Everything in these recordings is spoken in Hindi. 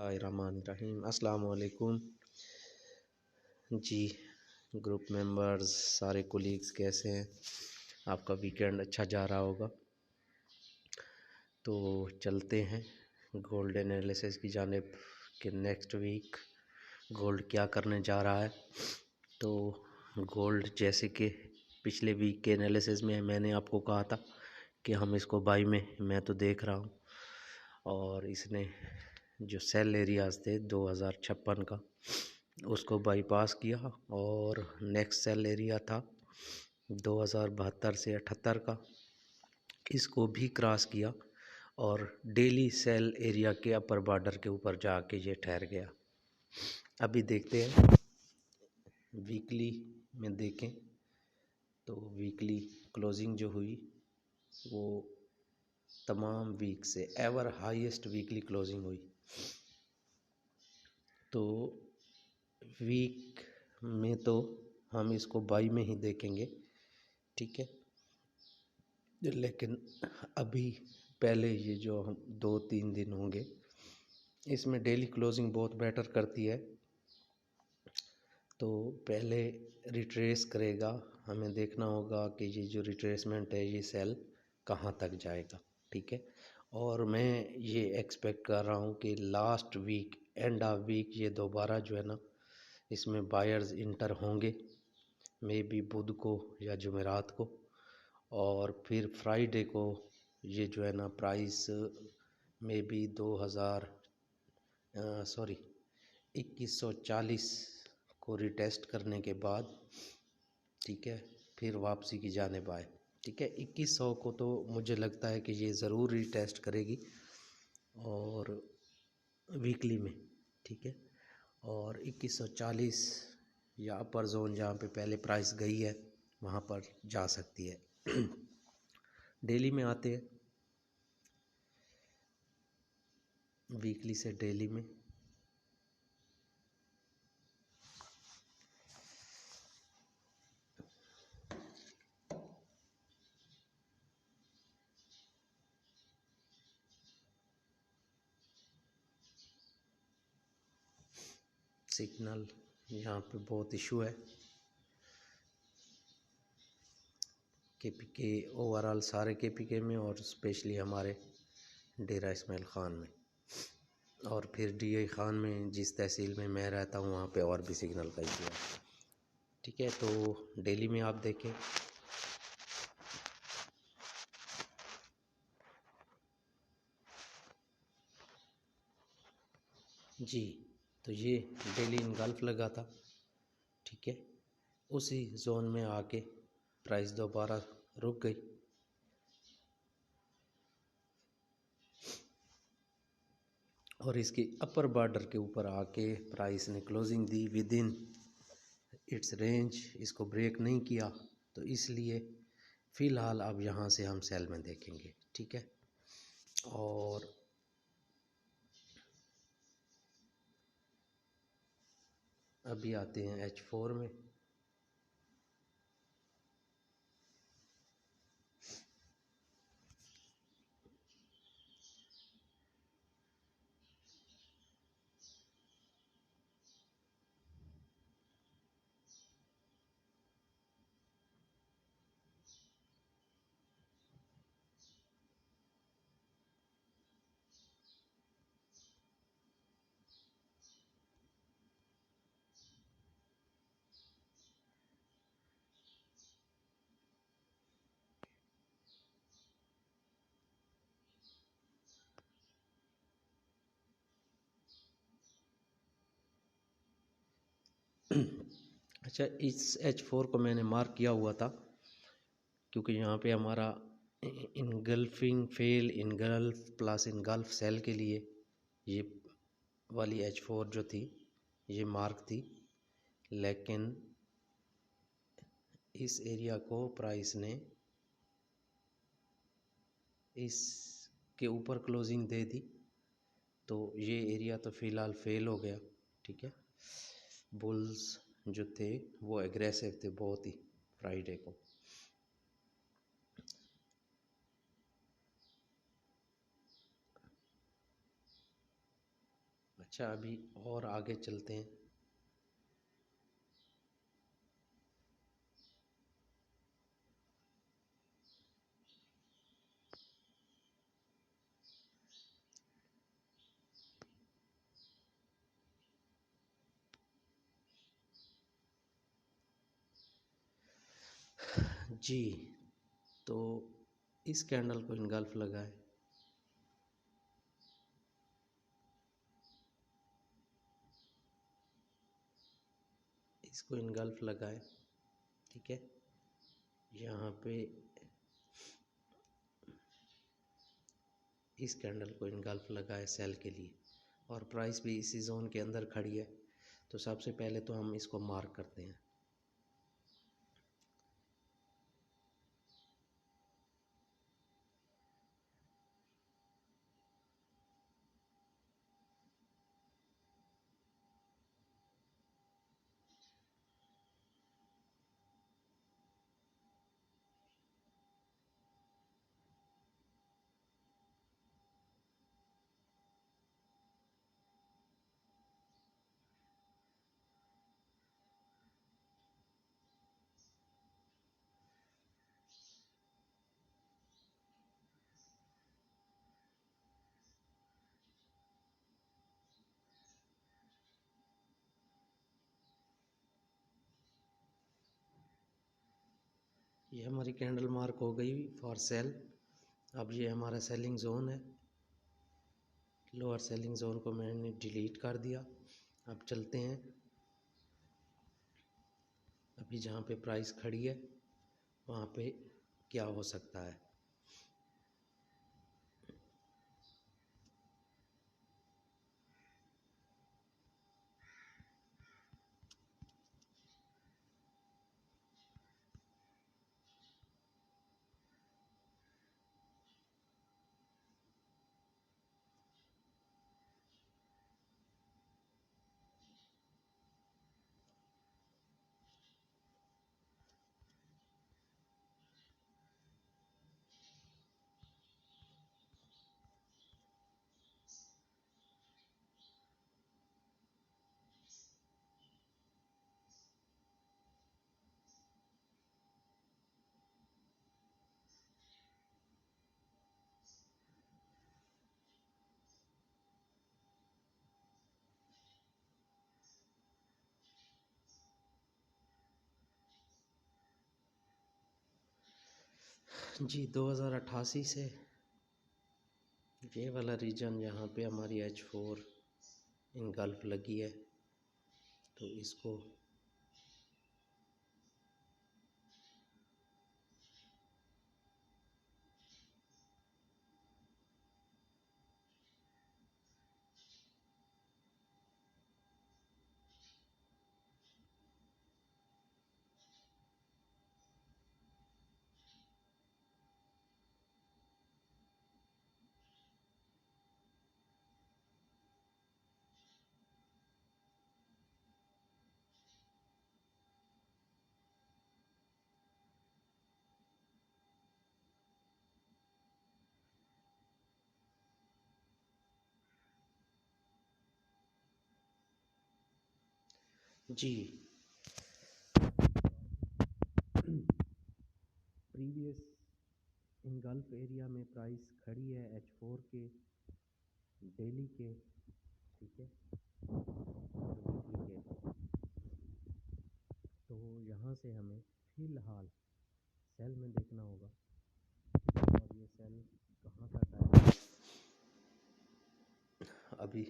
बिस्मिल्लाहिर्रहमानिर्रहीम। अस्सलाम वालेकुम जी। ग्रुप मेंबर्स, सारे कोलीग्स कैसे हैं? आपका वीकेंड अच्छा जा रहा होगा। तो चलते हैं गोल्ड एनालिसिस की जानिब कि नेक्स्ट वीक गोल्ड क्या करने जा रहा है। तो गोल्ड जैसे कि पिछले वीक के एनालिसिस में मैंने आपको कहा था कि हम इसको बाई में, मैं तो देख रहा हूँ, और इसने जो सेल एरियाज़ थे 2056 का उसको बाईपास किया और नेक्स्ट सेल एरिया था 2072 से 78 का, इसको भी क्रॉस किया और डेली सेल एरिया के अपर बॉर्डर के ऊपर जाके ये ठहर गया। अभी देखते हैं वीकली में देखें तो वीकली क्लोजिंग जो हुई वो तमाम वीक से एवर हाईएस्ट वीकली क्लोजिंग हुई। तो वीक में तो हम इसको बाई में ही देखेंगे, ठीक है। लेकिन अभी पहले ये जो हम 2-3 दिन होंगे इसमें डेली क्लोजिंग बहुत बेटर करती है, तो पहले रिट्रेस करेगा। हमें देखना होगा कि ये जो रिट्रेसमेंट है ये सेल कहाँ तक जाएगा, ठीक है। और मैं ये एक्सपेक्ट कर रहा हूँ कि last week, end of week, ये दोबारा जो है ना इसमें बायर्स इंटर होंगे, मे बी बुध को या जुमेरात को, और फिर फ्राइडे को ये जो है ना प्राइस मे बी 2140 को रिटेस्ट करने के बाद, ठीक है, फिर वापसी की जानिब आए, ठीक है। 2100 को तो मुझे लगता है कि ये ज़रूर रिटेस्ट करेगी और वीकली में, ठीक है। और 2140 या अपर जोन जहाँ पे पहले प्राइस गई है वहाँ पर जा सकती है। डेली में आते हैं, वीकली से डेली में सिग्नल यहाँ पे बहुत इशू है। केपीके ओवरऑल सारे केपीके में और स्पेशली हमारे डेरा इस्माइल ख़ान में, और फिर डीआई ख़ान में, जिस तहसील में मैं रहता हूँ वहाँ पे और भी सिग्नल का इशू है, ठीक है। तो डेली में आप देखें जी, तो ये डेली इनगल्फ लगा था, ठीक है। उसी जोन में आके प्राइस दोबारा रुक गई, और इसके अपर बॉर्डर के ऊपर आके प्राइस ने closing the with in its range, इसको ब्रेक नहीं किया, तो इसलिए फ़िलहाल अब यहाँ से हम सेल में देखेंगे, ठीक है। और अभी आते हैं H4 में। अच्छा, इस H4 को मैंने मार्क किया हुआ था क्योंकि यहाँ पे हमारा engulfing fail, engulf plus engulf sell के लिए ये वाली H4 जो थी ये मार्क थी, लेकिन इस एरिया को प्राइस ने इसके ऊपर क्लोजिंग दे दी, तो ये एरिया तो फ़िलहाल फेल हो गया, ठीक है। बुल्स जो थे वो एग्रेसिव थे बहुत ही फ्राइडे को। अच्छा, अभी और आगे चलते हैं। जी, तो इस कैंडल को इनगल्फ लगाए। इसको इनगल्फ लगाए, ठीक है। यहाँ पे इस कैंडल को इनगल्फ लगाए सेल के लिए, और प्राइस भी इसी जोन के अंदर खड़ी है। तो सबसे पहले तो हम इसको मार्क करते हैं। ये हमारी कैंडल मार्क हो गई फॉर सेल। अब ये हमारा सेलिंग जोन है। लोअर सेलिंग जोन को मैंने डिलीट कर दिया। अब चलते हैं अभी जहाँ पे प्राइस खड़ी है वहाँ पे क्या हो सकता है। जी, 2088 से ये वाला रीजन यहाँ पे हमारी H4 इनगल्फ लगी है, तो इसको जी प्रीवियस इनगल्फ एरिया में प्राइस खड़ी है H4 के डेली के, ठीक है, और वीकली के। तो यहाँ से हमें फ़िलहाल सेल में देखना होगा, और ये सेल कहाँ तक आएगा अभी।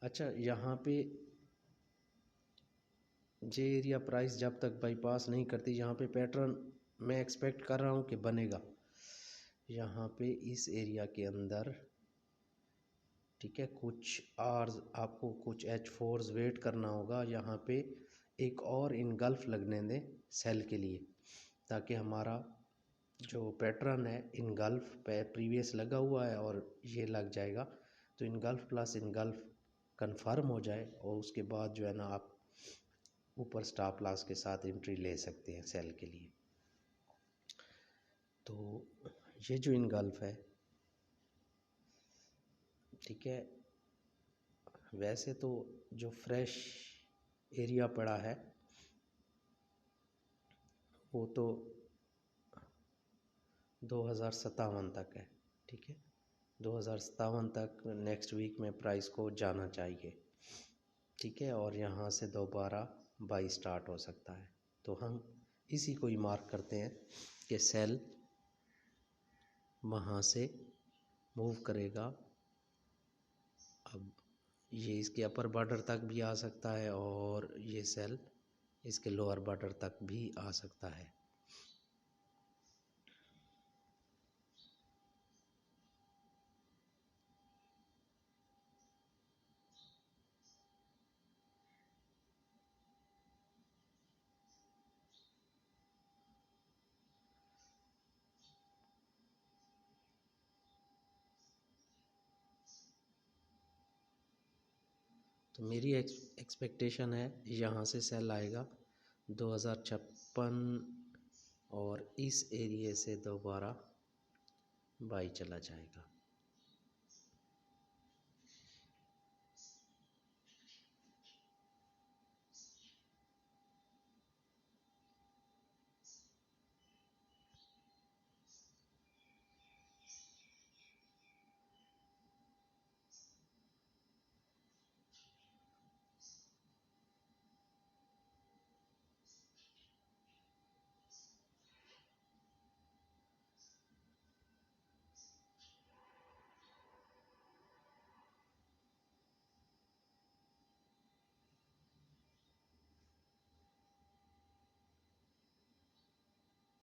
अच्छा, यहाँ पे जे एरिया प्राइस जब तक बाईपास नहीं करती, यहाँ पे पैटर्न मैं एक्सपेक्ट कर रहा हूँ कि बनेगा। यहाँ पे इस एरिया के अंदर, ठीक है, कुछ आवर्स आपको कुछ H4s वेट करना होगा। यहाँ पे एक और इनगल्फ लगने दें सेल के लिए, ताकि हमारा जो पैटर्न है इनगल्फ पे प्रीवियस लगा हुआ है और ये लग जाएगा, तो इनगल्फ प्लस इनगल्फ कंफर्म हो जाए, और उसके बाद जो है ना आप ऊपर स्टॉप लॉस के साथ एंट्री ले सकते हैं सेल के लिए। तो ये जो इनगल्फ है, ठीक है, वैसे तो जो फ्रेश एरिया पड़ा है वो तो 2057 तक है, ठीक है। 2057 तक नेक्स्ट वीक में प्राइस को जाना चाहिए, ठीक है। और यहाँ से दोबारा बाई स्टार्ट हो सकता है, तो हम इसी को ही मार्क करते हैं कि सेल वहाँ से मूव करेगा। अब ये इसके अपर बॉर्डर तक भी आ सकता है और ये सेल इसके लोअर बॉर्डर तक भी आ सकता है। तो मेरी एक्सपेक्टेशन है यहाँ से सेल आएगा 2056 और इस एरिए से दोबारा बाई चला जाएगा।